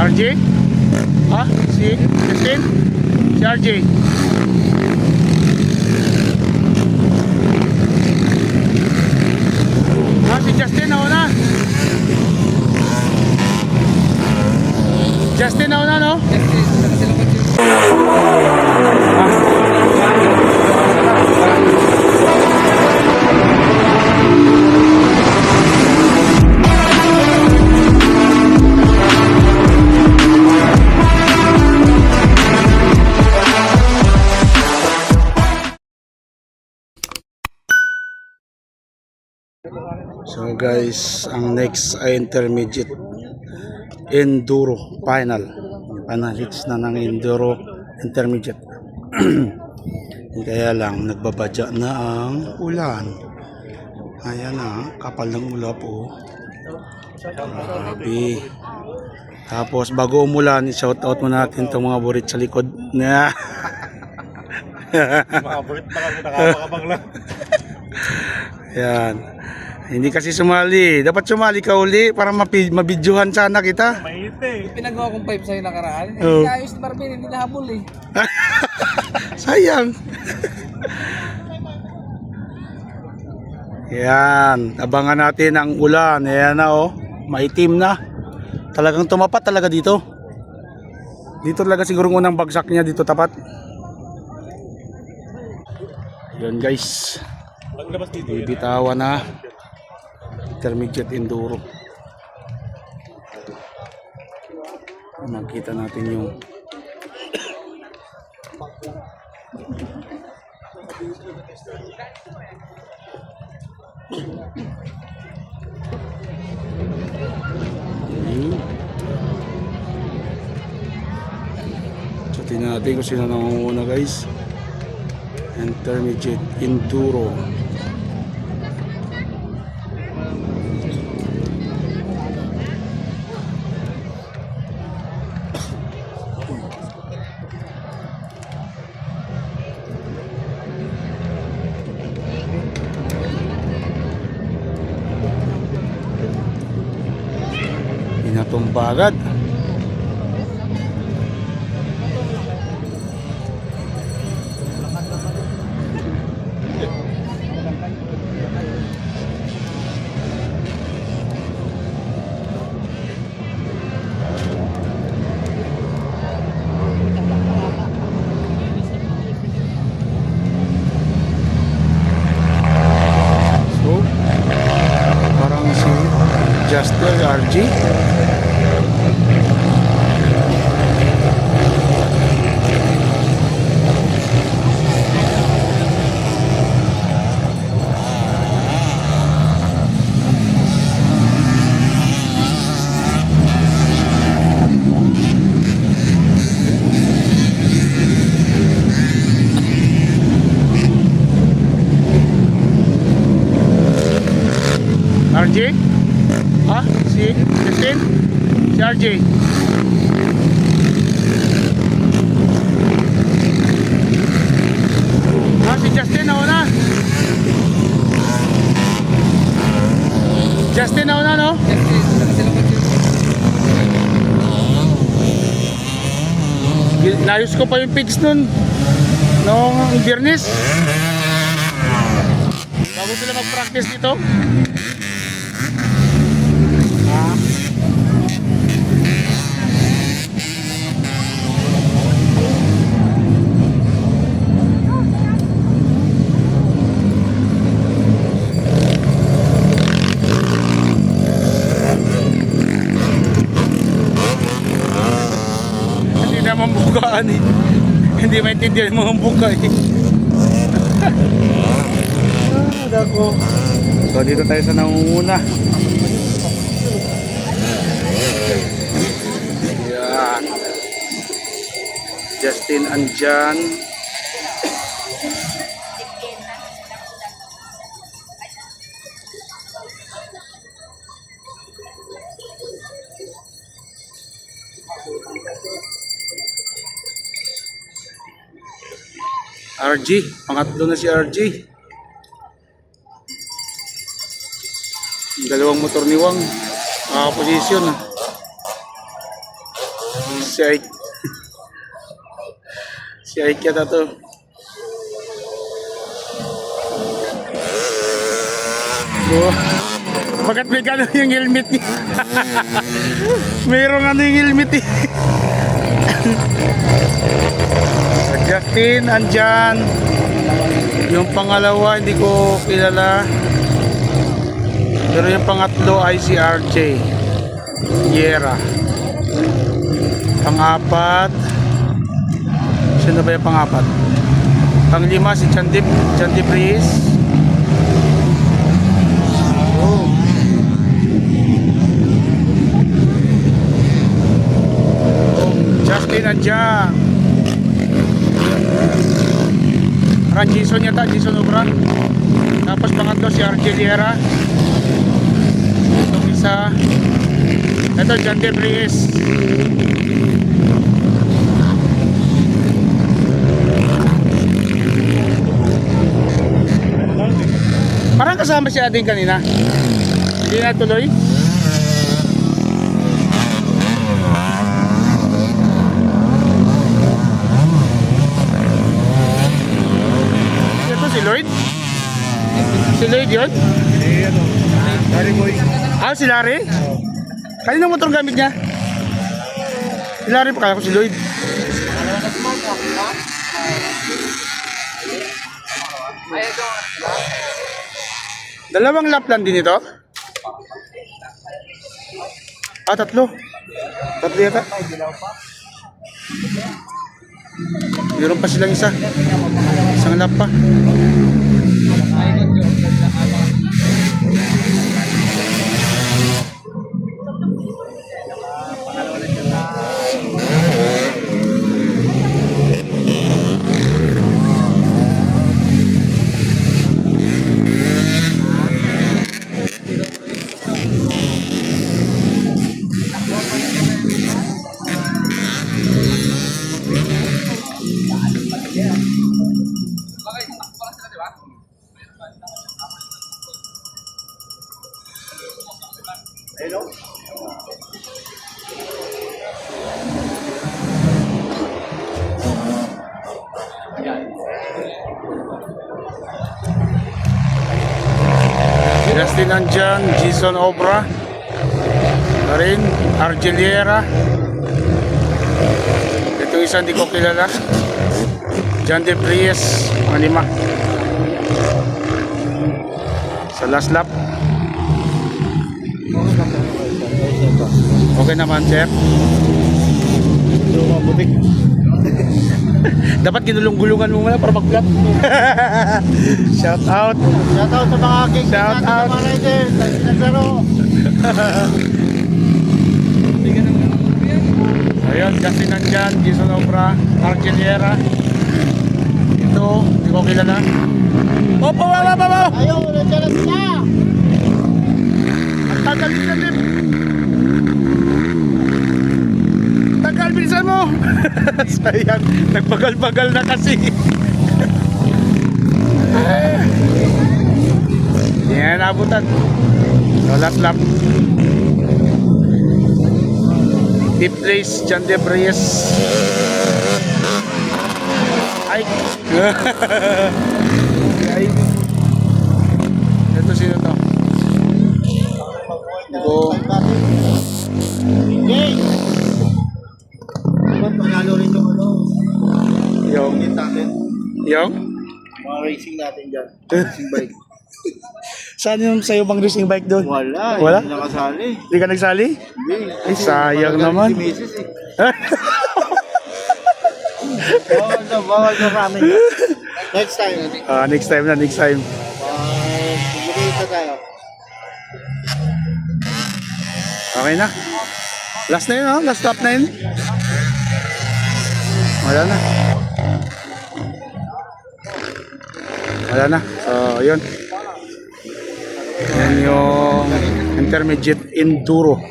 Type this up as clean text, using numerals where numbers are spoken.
RJ? Ha? Si Justin? Si RJ? Ha? Si Justin nauna? Justin nauna, no? So guys, ang next ay intermediate enduro final. Panahits na ng enduro intermediate. Kaya lang nagbabadya na ang ulan. Ayan na, kapal ng ulap oh. Grabe. Tapos bago umulan, shout out mo natin itong mga burit sa likod na. Mga burit na kami nakakabang lang. Yan. Hindi kasi sumali. Dapat sumali ka uli para mabidyohan sana kita. Mainit eh. Pinagawa kong pipe sa'yo nakaraan. Oh. Hindi ayos ni Marvin, hindi nahabol eh. Sayang. Yan. Abangan natin ang ulan. Ayan na oh. Maitim na. Talagang tumapat talaga dito. Dito talaga siguro unang bagsak niya dito tapat. Yan guys. Paglabas dito yun. Bibitawan na. Intermediate enduro. Makita natin yung so tingnan natin kung sino nangunguna guys. Intermediate enduro. Inatumba agad. So, parang si Justin RG. RJ? Ha? Si Justin? Si RJ? Ha? Si Justin nauna? Justin nauna, no? Nayos ko pa yung pigs nun noong Biyernes. Bago sila mag-practice dito. Hindi naman bukaan eh. Hindi maintindihan mga buka eh. Dako. So dito tayo sa nangunguna. Yan. Justin andyan. RG, pangatlo na si RG. Dalawang motor ni Wang, posisyon. Si Ike. Si Ike yata to. Oh. Bakit may gano'n yung helmet niya? Mayroong ano yung helmet eh. Justin, andyan. Yung pangalawa, hindi ko kilala. Pero yung pangatlo ay si RJ Yera. Pang-apat, sino ba yung pang-apat? Pang-lima si Chandy Breeze. Justin andyan. Parang Jason yata, Jason Obra. Tapos pangatlo si RJ Yera. Itong isa, ito John De Breeze. Parang kasama si Ading kanina. Hindi na tuloy. Ito si Lloyd? Si Lloyd yun? Sorry boy. Ah, si Larry? Kanina motor gamit niya? Si Larry pa, kaya ko si Lloyd. Dalawang lap lang din ito? Ah, tatlo. Tatlo yata. Meron pa silang isa. Isang lap pa. Justin andyan, Jason Obra, rin, Argeliera. Ito isa hindi ko kilala. John De Breeze, mga lima. Sa last lap. Okay naman, sir. Butik. Dapat ginulong-gulungan mo muna para mag-vlog. Shout out. Shout out sa mga aking Shout out. mga rider. Naglaro. Ayun, Justin nandyan, Jason Obra, Argeliera. Ito, hindi ko kilala. Opo, baba! Ayaw, nandiyan na sila. Ang tagal nila, Lip. Tagal, bilisan mo. Sayang, nagbagal-bagal na kasi. Yan, abutan. So, last lap. Deep place, John De Breeze. Ay. Ay. Ito sino to? Go. Yay! Ba't panalo rin yung ano? Yung. Yung natin. Yung? Mga racing natin dyan. Racing bike. Saan yung sa'yo bang racing bike doon? Wala. Wala? Hindi nakasali. Hindi ka nagsali? Hindi. Ay, sayang Magaling naman. Si Mrs. eh. Bawal na kami. Next time. Next time na, next time. Bigay na tayo. Okay na. Last na yun, oh. Last stop na yun. Wala na. Wala na. So, yun. Yan yung intermediate enduro.